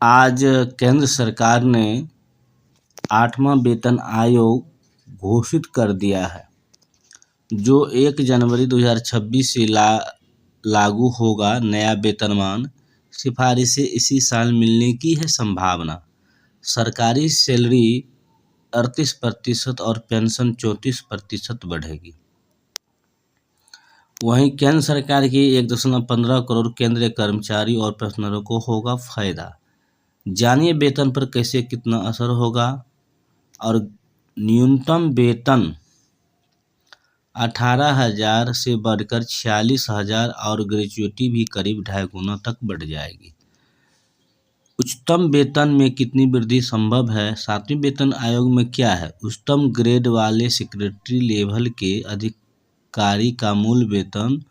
आज केंद्र सरकार ने 8वां वेतन आयोग घोषित कर दिया है, जो 1 जनवरी 2026 से लागू होगा। नया वेतनमान सिफारिशें इसी साल मिलने की है संभावना। सरकारी सैलरी 38% और पेंशन 34% बढ़ेगी। वहीं केंद्र सरकार की 1.15 करोड़ केंद्रीय कर्मचारी और पेंशनरों को होगा फायदा। जानिए वेतन पर कैसे कितना असर होगा। और न्यूनतम वेतन 18,000 से बढ़कर 46,000 और ग्रेजुएटी भी करीब 2.5 गुना तक बढ़ जाएगी। उच्चतम वेतन में कितनी वृद्धि संभव है? 7वें वेतन आयोग में क्या है? उच्चतम ग्रेड वाले सेक्रेटरी लेवल के अधिकारी का मूल वेतन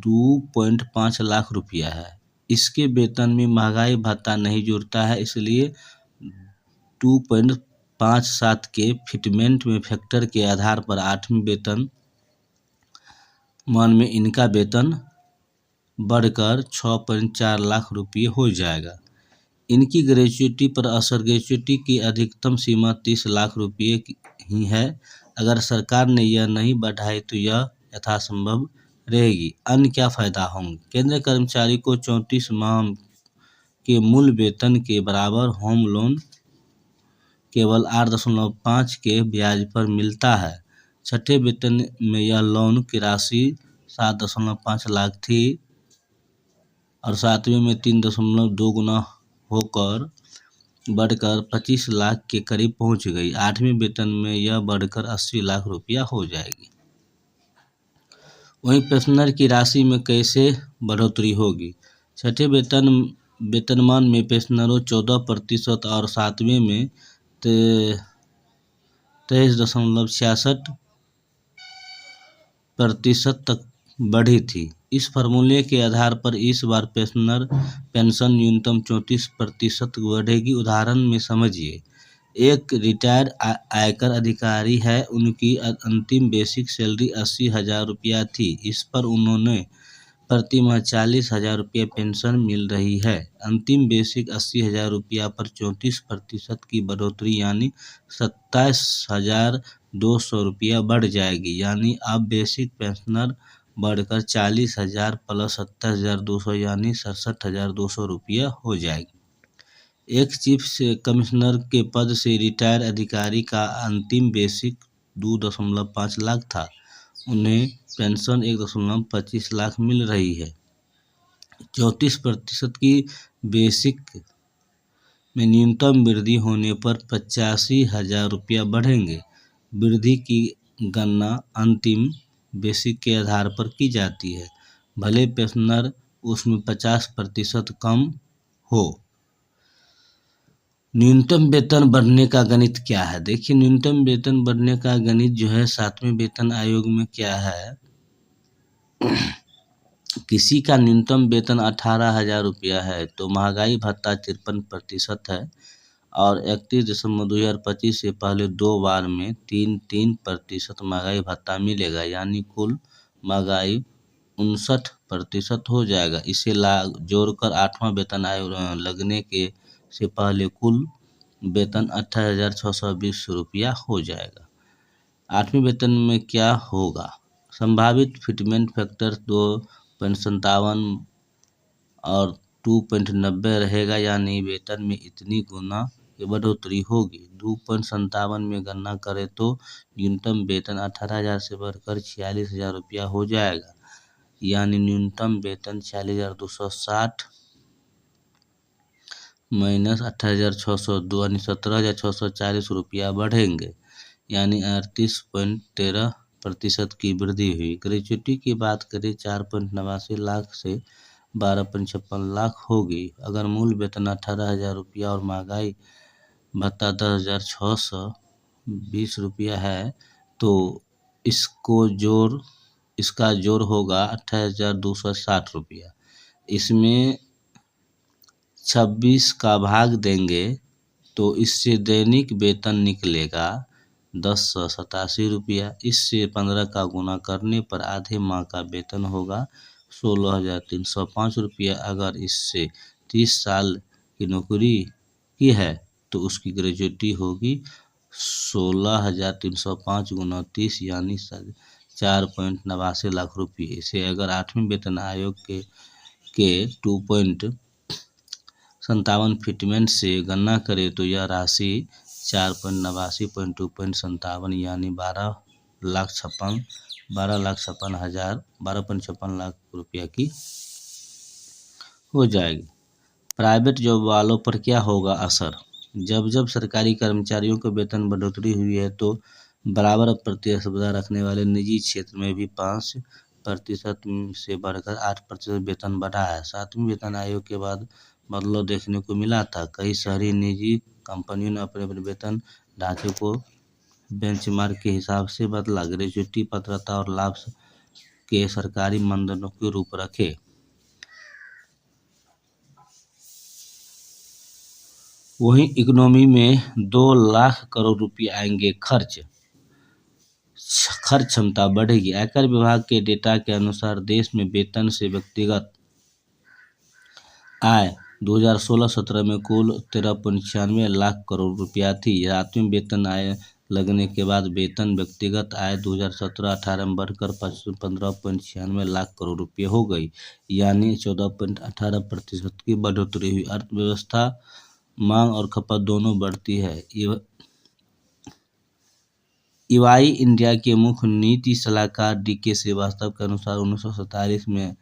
2.5 लाख रुपया है। इसके वेतन में महंगाई भत्ता नहीं जुड़ता है, इसलिए 2.57 के फिटमेंट में फैक्टर के आधार पर 8वें वेतन मान में इनका वेतन बढ़कर 6.4 लाख रुपये हो जाएगा। इनकी ग्रेजुएटी पर असर। ग्रेजुएटी की अधिकतम सीमा 30 लाख रुपये ही है। अगर सरकार ने यह नहीं बढ़ाई तो यह यथासंभव रहेगी। अन्य क्या फायदा होंगे? केंद्रीय कर्मचारी को 34 माह के मूल वेतन के बराबर होम लोन केवल 8.5 के ब्याज पर मिलता है। 6ठे वेतन में यह लोन की राशि 7.5 लाख थी और 7वें में 3.2 गुना होकर बढ़कर 25 लाख के करीब पहुंच गई। 8वें वेतन में यह बढ़कर 80 लाख रुपया हो जाएगी। वहीं पेंशनर की राशि में कैसे बढ़ोतरी होगी? 6ठे वेतनमान में पेंशनरों 14% और 7वें में 23.66% तक बढ़ी थी। इस फार्मूले के आधार पर इस बार पेंशन न्यूनतम 34% बढ़ेगी। उदाहरण में समझिए, एक रिटायर्ड आयकर अधिकारी है, उनकी अंतिम बेसिक सैलरी 80,000 रुपया थी। इस पर उन्होंने प्रति माह 40,000 रुपया पेंशन मिल रही है। अंतिम बेसिक 80,000 रुपया पर 34% की बढ़ोतरी यानी 27,200 रुपया बढ़ जाएगी। यानी अब बेसिक पेंशनर बढ़कर 40,000 प्लस 27,200 यानी 67,200 रुपया हो जाएगी। एक चीफ कमिश्नर के पद से रिटायर अधिकारी का अंतिम बेसिक 2.5 लाख था, उन्हें पेंशन 1.25 लाख मिल रही है। 34% की बेसिक में न्यूनतम वृद्धि होने पर 85,000 रुपया बढ़ेंगे। वृद्धि की गणना अंतिम बेसिक के आधार पर की जाती है, भले पेंशनर उसमें 50% कम हो। न्यूनतम वेतन बढ़ने का गणित क्या है? देखिए, न्यूनतम वेतन बढ़ने का गणित जो है 7वें वेतन आयोग में क्या है। किसी का न्यूनतम वेतन 18,000 रुपया है तो महंगाई भत्ता 53% है और 31 दिसंबर 2025 से पहले 2 बार में 3% महंगाई भत्ता मिलेगा, यानी कुल महंगाई 59% हो जाएगा। इसे जोड़कर 8वां वेतन आयोग लगने के से पहले कुल वेतन 28,620 रुपया हो जाएगा। 8वें वेतन में क्या होगा? संभावित फिटमेंट फैक्टर 2.57 और 2.90 रहेगा, यानी वेतन में इतनी गुना की बढ़ोतरी होगी। 2.57 में गणना करें तो न्यूनतम वेतन 18,000 से बढ़कर 46,000 रुपया हो जाएगा, यानी न्यूनतम वेतन 46,260 माइनस 28,602 यानी 17,640 रुपया बढ़ेंगे, यानी 38.13% की वृद्धि हुई। ग्रेजुएटी की बात करें 4.89 लाख से 12.56 लाख होगी। अगर मूल वेतन 18,000 रुपया और महंगाई भत्ता 10,620 रुपया है तो इसका जोड़ होगा 28,260 रुपया। इसमें 26 का भाग देंगे तो इससे दैनिक वेतन निकलेगा 1087 रुपया। इससे 15 का गुना करने पर आधे माह का वेतन होगा 16,305 रुपया। अगर इससे 30 साल की नौकरी की है तो उसकी ग्रेजुएटी होगी 16,305 गुना 30 यानी 4.89 लाख रुपये। इसे अगर 8वें वेतन आयोग के 2.57 फिटमेंट से गणना करें तो यह राशि 4.89.2.57 यानी 12,56,000 रुपया की हो जाएगी। प्राइवेट जॉब वालों पर क्या होगा असर? जब जब सरकारी कर्मचारियोयों को वेतन बढ़ोतरी हुई है तो बराबर प्रतिस्पर्धा रखने वाले निजी क्षेत्र में भी 5% से बढ़कर 8% वेतन बढ़ा है। 7वें वेतन आयोग के बाद बदलाव देखने को मिला था। कई शहरी निजी कंपनियों ने अपने वेतन ढांचे को बेंचमार्क के हिसाब से बदला, ग्रेजुएटी, पात्रता और लाभ के सरकारी मानदंडों के रूप रखे। वहीं इकोनॉमी में 2 लाख करोड़ रुपए आएंगे खर्च क्षमता बढ़ेगी। आयकर विभाग के डेटा के अनुसार देश में वेतन से व्यक्तिगत आय 2016-17 में कुल 13.96 लाख करोड़ रुपया थी। 7वें वेतन आय लगने के बाद वेतन व्यक्तिगत आय 2017-18 में बढ़कर 15.96 लाख करोड़ रुपये हो गई, यानी 14.18% की बढ़ोतरी हुई। अर्थव्यवस्था मांग और खपत दोनों बढ़ती है। ईवाई इंडिया के मुख्य नीति सलाहकार डी.के. श्रीवास्तव के अनुसार 1947 में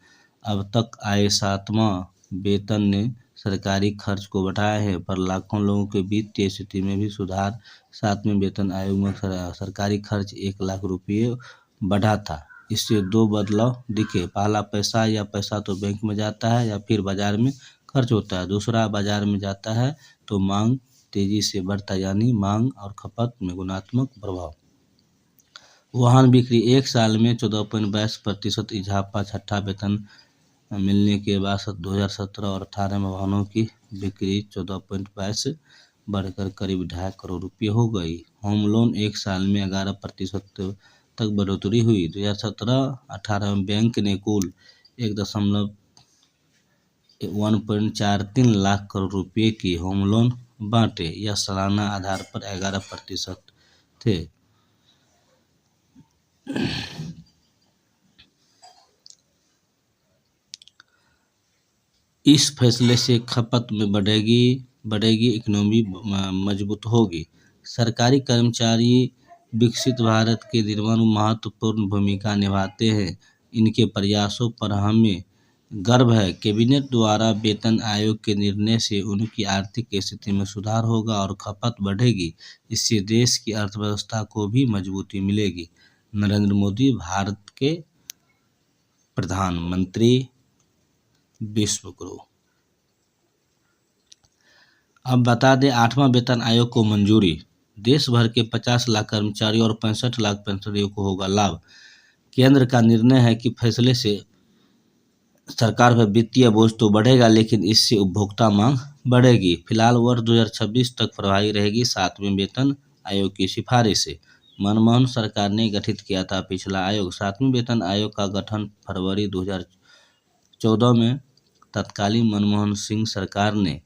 अब तक आए 7वां वेतन ने सरकारी खर्च को बढ़ाया है, पर लाखों लोगों के वित्तीय स्थिति में भी सुधार। 7वें वेतन आयोग में सरकारी खर्च 1 लाख रुपये बढ़ा था। इससे 2 बदलाव दिखे। पहला, पैसा तो बैंक में जाता है या फिर बाजार में खर्च होता है। दूसरा, बाजार में जाता है तो मांग तेजी से बढ़ता, यानी मांग और खपत में गुणात्मक प्रभाव। वाहन बिक्री 1 साल में 14.22% इजाफा। छठा वेतन मिलने के बाद 2017 और 18 में वाहनों की बिक्री 14.22 बढ़कर करीब 2.5 करोड़ रुपये हो गई। होम लोन 1 साल में 11% तक बढ़ोतरी हुई। 2017-18 में बैंक ने कुल 1.43 लाख करोड़ रुपये की होम लोन बांटे। यह सालाना आधार पर 11% थे। इस फैसले से खपत में बढ़ेगी, इकोनॉमी मजबूत होगी। सरकारी कर्मचारी विकसित भारत के निर्माण में महत्वपूर्ण भूमिका निभाते हैं। इनके प्रयासों पर हमें गर्व है। कैबिनेट द्वारा वेतन आयोग के निर्णय से उनकी आर्थिक स्थिति में सुधार होगा और खपत बढ़ेगी। इससे देश की अर्थव्यवस्था को भी मजबूती मिलेगी। नरेंद्र मोदी भारत के प्रधानमंत्री। विश्व गुरु। अब बता दें 8वां वेतन आयोग को मंजूरी। देश भर के 50 लाख कर्मचारियों और 65 लाख पेंशनरों को होगा लाभ। केंद्र का निर्णय है कि फैसले से सरकार पर वित्तीय बोझ तो बढ़ेगा, लेकिन इससे उपभोक्ता मांग बढ़ेगी। फिलहाल वर्ष 2026 तक प्रभावी रहेगी 7वें वेतन आयोग की सिफारिश से। मनमोहन सरकार ने गठित किया था पिछला आयोग। 7वें वेतन आयोग का गठन फरवरी 2014 में तत्कालीन मनमोहन सिंह सरकार ने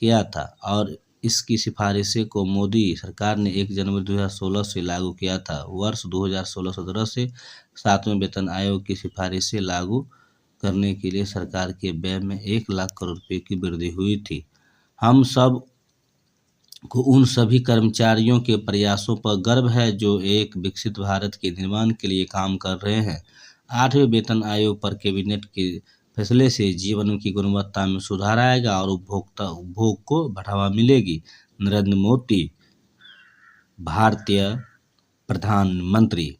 किया था और इसकी सिफारिशें को मोदी सरकार ने 1 जनवरी 2016 से लागू किया था। वर्ष 2016-17 से 7वें वेतन आयोग की सिफारिशें लागू करने के लिए सरकार के व्यय में 1 लाख करोड़ रुपए की वृद्धि हुई थी। हम सब को उन सभी कर्मचारियों के प्रयासों पर गर्व है जो एक विकसित भारत के निर्माण के लिए काम कर रहे हैं। 8वें वेतन आयोग पर कैबिनेट के फैसले से जीवन की गुणवत्ता में सुधार आएगा और उपभोग को बढ़ावा मिलेगी। नरेंद्र मोदी भारतीय प्रधानमंत्री।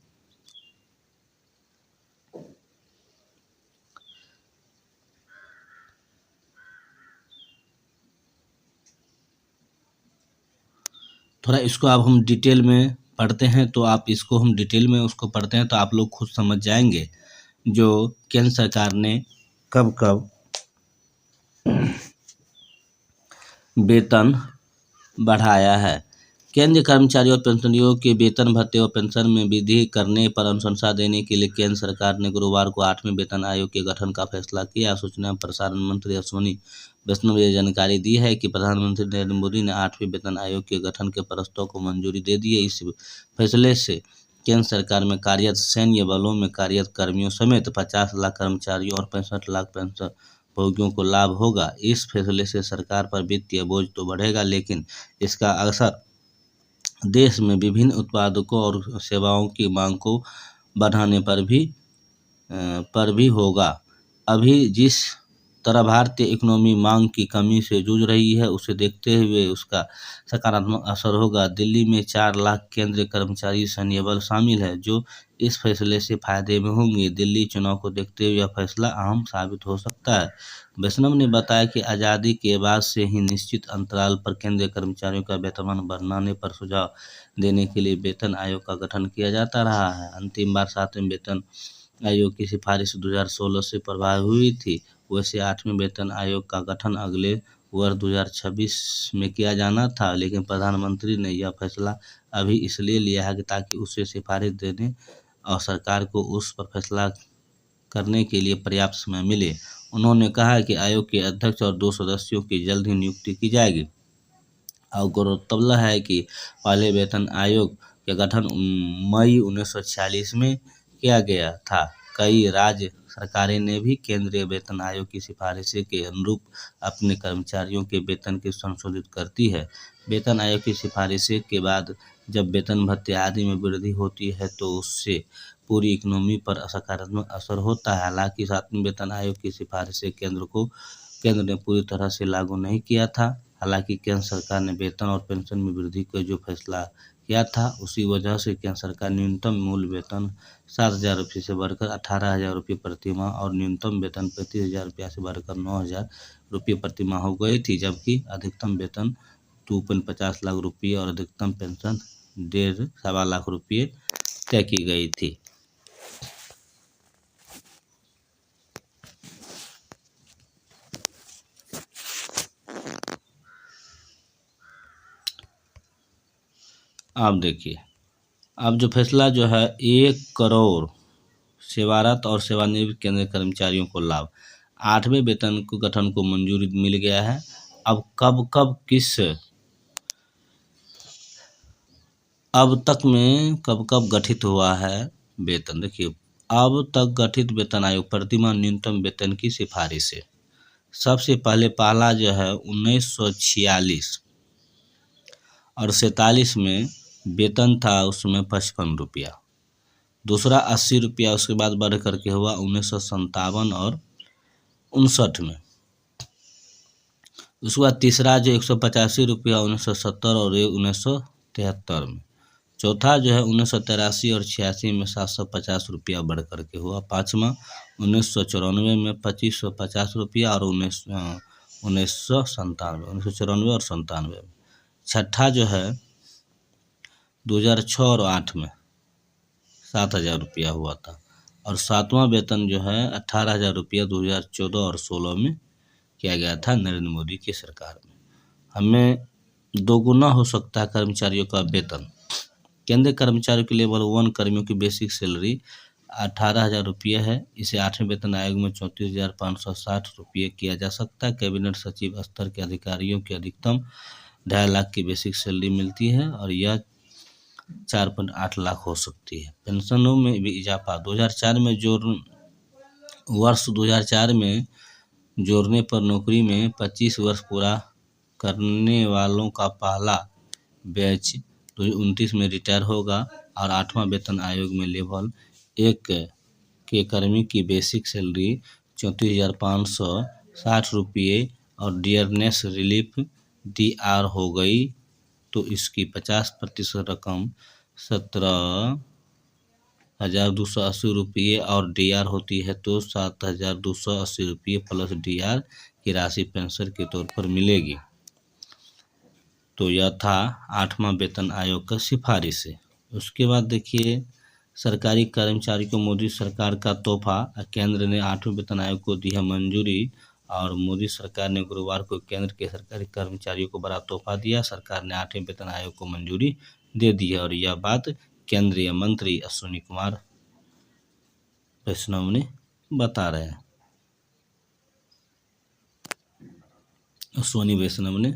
थोड़ा इसको अब हम डिटेल में पढ़ते हैं तो आप इसको हम डिटेल में उसको पढ़ते हैं तो आप लोग खुद समझ जाएंगे जो केंद्र सरकार ने कब कब वेतन बढ़ाया है। केंद्रीय कर्मचारियों और पेंशनरों के वेतन भत्ते और पेंशन में वृद्धि करने पर अनुशंसा देने के लिए केंद्र सरकार ने गुरुवार को 8वें वेतन आयोग के गठन का फैसला किया। सूचना और प्रसारण मंत्री अश्विनी वैष्णव ने जानकारी दी है कि प्रधानमंत्री नरेंद्र मोदी ने 8वें वेतन आयोग के गठन के प्रस्ताव को मंजूरी दे दी है। इस फैसले से केंद्र सरकार में कार्यरत सैन्य बलों में कार्यरत कर्मियों समेत 50 लाख कर्मचारियों और 65 लाख पेंशन भोगियों को लाभ होगा। इस फैसले से सरकार पर वित्तीय बोझ तो बढ़ेगा, लेकिन इसका असर देश में विभिन्न उत्पादों और सेवाओं की मांग को बढ़ाने पर भी होगा। अभी जिस तरह भारतीय इकोनॉमी मांग की कमी से जूझ रही है, उसे देखते हुए उसका सकारात्मक असर होगा। दिल्ली में 4 लाख केंद्रीय कर्मचारी सैन्य बल शामिल है, जो इस फैसले से फायदे में होंगे। दिल्ली चुनाव को देखते हुए यह फैसला अहम साबित हो सकता है। वैष्णव ने बताया कि आज़ादी के बाद से ही निश्चित अंतराल पर केंद्रीय कर्मचारियों का वेतनमान बढ़ाने पर सुझाव देने के लिए वेतन आयोग का गठन किया जाता रहा है। अंतिम बार 7वें वेतन आयोग की सिफारिश 2016 से प्रभावी हुई थी। वैसे 8वें वेतन आयोग का गठन अगले वर्ष 2026 में किया जाना था, लेकिन प्रधानमंत्री ने यह फैसला अभी इसलिए लिया है कि ताकि उसे सिफारिश देने और सरकार को उस पर फैसला करने के लिए पर्याप्त समय मिले। उन्होंने कहा कि आयोग के अध्यक्ष और 2 सदस्यों की जल्द ही नियुक्ति की जाएगी। और गौरतलब है कि पहले वेतन आयोग का गठन मई 1946 में किया गया था। कई राज्य सरकारें ने भी केंद्रीय वेतन आयोग की सिफारिशें के अनुरूप अपने कर्मचारियों के वेतन को संशोधित करती है। वेतन आयोग की सिफारिशें के बाद जब वेतन भत्ते आदि में वृद्धि होती है, तो उससे पूरी इकोनॉमी पर सकारात्मक असर होता है। हालांकि 7वें वेतन आयोग की सिफारिशें केंद्र ने पूरी तरह से लागू नहीं किया था। हालांकि केंद्र सरकार ने वेतन और पेंशन में वृद्धि का जो फैसला किया था, उसी वजह से केंद्र सरकार न्यूनतम मूल वेतन 7,000 रुपये से बढ़कर 18,000 रुपये प्रति माह और न्यूनतम वेतन 35,000 रुपया से बढ़कर 9,000 रुपये प्रति माह हो गई थी, जबकि अधिकतम वेतन 2.50 लाख रुपये और अधिकतम पेंशन 1.5 लाख रुपये तय की गई थी। आप देखिए, अब जो फैसला जो है 1 करोड़ सेवारत और सेवानिवृत्त केंद्रीय कर्मचारियों को लाभ, 8वें वेतन को गठन को मंजूरी मिल गया है। अब कब कब गठित हुआ है वेतन, देखिए अब तक गठित वेतन आयोग प्रतिमाह न्यूनतम वेतन की सिफारिश है। सबसे पहला जो है 1946 और 47 में वेतन था, उसमें 55 रुपया। दूसरा 80 रुपया, उसके बाद बढ़ करके हुआ 1957 और 59 में। उसके बाद तीसरा जो 185 रुपया 1970 और 1973 में। चौथा जो है 1983 और 86 में 750 रुपया बढ़ करके हुआ। पाँचवा 1994 में 2550 रुपया और 1994 और 97 में। छठा जो है 2006 और 8 में 7,000 रुपया हुआ था। और 7वां वेतन जो है 18,000 रुपया 2014 और 16 में किया गया था नरेंद्र मोदी की सरकार में। हमें दोगुना हो सकता है कर्मचारियों का वेतन। केंद्रीय कर्मचारियों के लेवल 1 कर्मियों की बेसिक सैलरी 18,000 रुपये है। इसे 8वें वेतन आयोग में 34,560 रुपये किया जा सकता है। कैबिनेट सचिव स्तर के अधिकारियों की अधिकतम 2.5 लाख की बेसिक सैलरी मिलती है और यह 4.8 लाख हो सकती है। पेंशनों में भी इजाफा 2004 में वर्ष 2004 में जोड़ने पर नौकरी में 25 वर्ष पूरा करने वालों का पहला बैच 2029 में रिटायर होगा और 8वां वेतन आयोग में लेवल 1 के कर्मी की बेसिक सैलरी 34,560 रुपये और डियरनेस रिलीफ DR हो गई, तो इसकी 50% रकम 17,280 रुपये और DR होती है तो 7,280 रुपये प्लस DR की राशि पेंशन के तौर पर मिलेगी। तो यह था 8वां वेतन आयोग का सिफारिश है। उसके बाद देखिए, सरकारी कर्मचारी को मोदी सरकार का तोहफा, केंद्र ने 8वें वेतन आयोग को दी है मंजूरी और मोदी सरकार ने गुरुवार को केंद्र के सरकारी कर्मचारियों को बड़ा तोहफा दिया। सरकार ने 8वें वेतन आयोग को मंजूरी दे दी है और यह बात केंद्रीय मंत्री अश्विनी कुमार वैष्णव ने बता रहे हैं। अश्विनी वैष्णव ने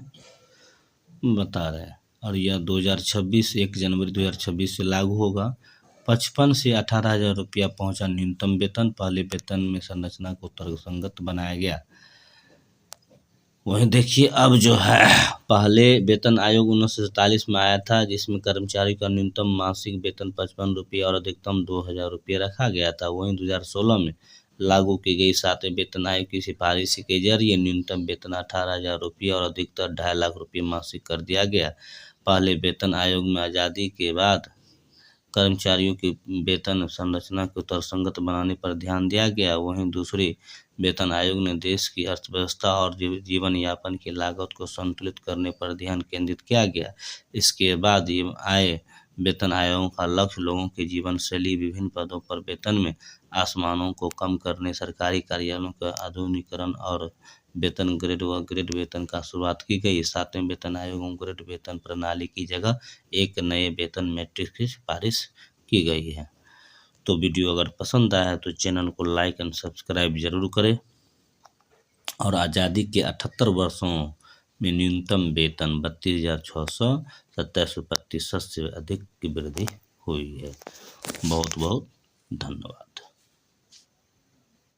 बता रहे हैं और यह 2026 1 जनवरी 2026 से लागू होगा। 55 से 18,000 रुपया पहुंचा न्यूनतम वेतन। पहले वेतन में संरचना को तर्कसंगत बनाया गया। वहीं देखिए अब जो है पहले वेतन आयोग 1947 में आया था, जिसमें कर्मचारी का न्यूनतम मासिक वेतन 55 रुपये और अधिकतम 2,000 रुपये रखा गया था। वहीं 2016 में लागू की गई 7वें वेतन आयोग की सिफारिश के जरिए न्यूनतम वेतन 18,000 रुपये और अधिकतर 2.5 लाख रुपये मासिक कर दिया गया। पहले वेतन आयोग में आज़ादी के बाद कर्मचारियों की वेतन संरचना को तर्कसंगत बनाने पर ध्यान दिया गया। वहीं दूसरे वेतन आयोग ने देश की अर्थव्यवस्था और जीवन यापन की लागत को संतुलित करने पर ध्यान केंद्रित किया गया। इसके बाद ये आए वेतन आयोगों का लक्ष्य लोगों की जीवन शैली, विभिन्न पदों पर वेतन में आसमानों को कम करने, सरकारी कार्यालयों का आधुनिकीकरण और वेतन ग्रेड व ग्रेड वेतन का शुरुआत की गई। 7वें वेतन आयोग ग्रेड वेतन प्रणाली की जगह एक नए वेतन मैट्रिक्स की सिफारिश की गई है। तो वीडियो अगर पसंद आया तो चैनल को लाइक एंड सब्सक्राइब जरूर करें। और आज़ादी के 78 वर्षों में न्यूनतम वेतन 32,600 27% से अधिक की वृद्धि हुई है। बहुत बहुत धन्यवाद।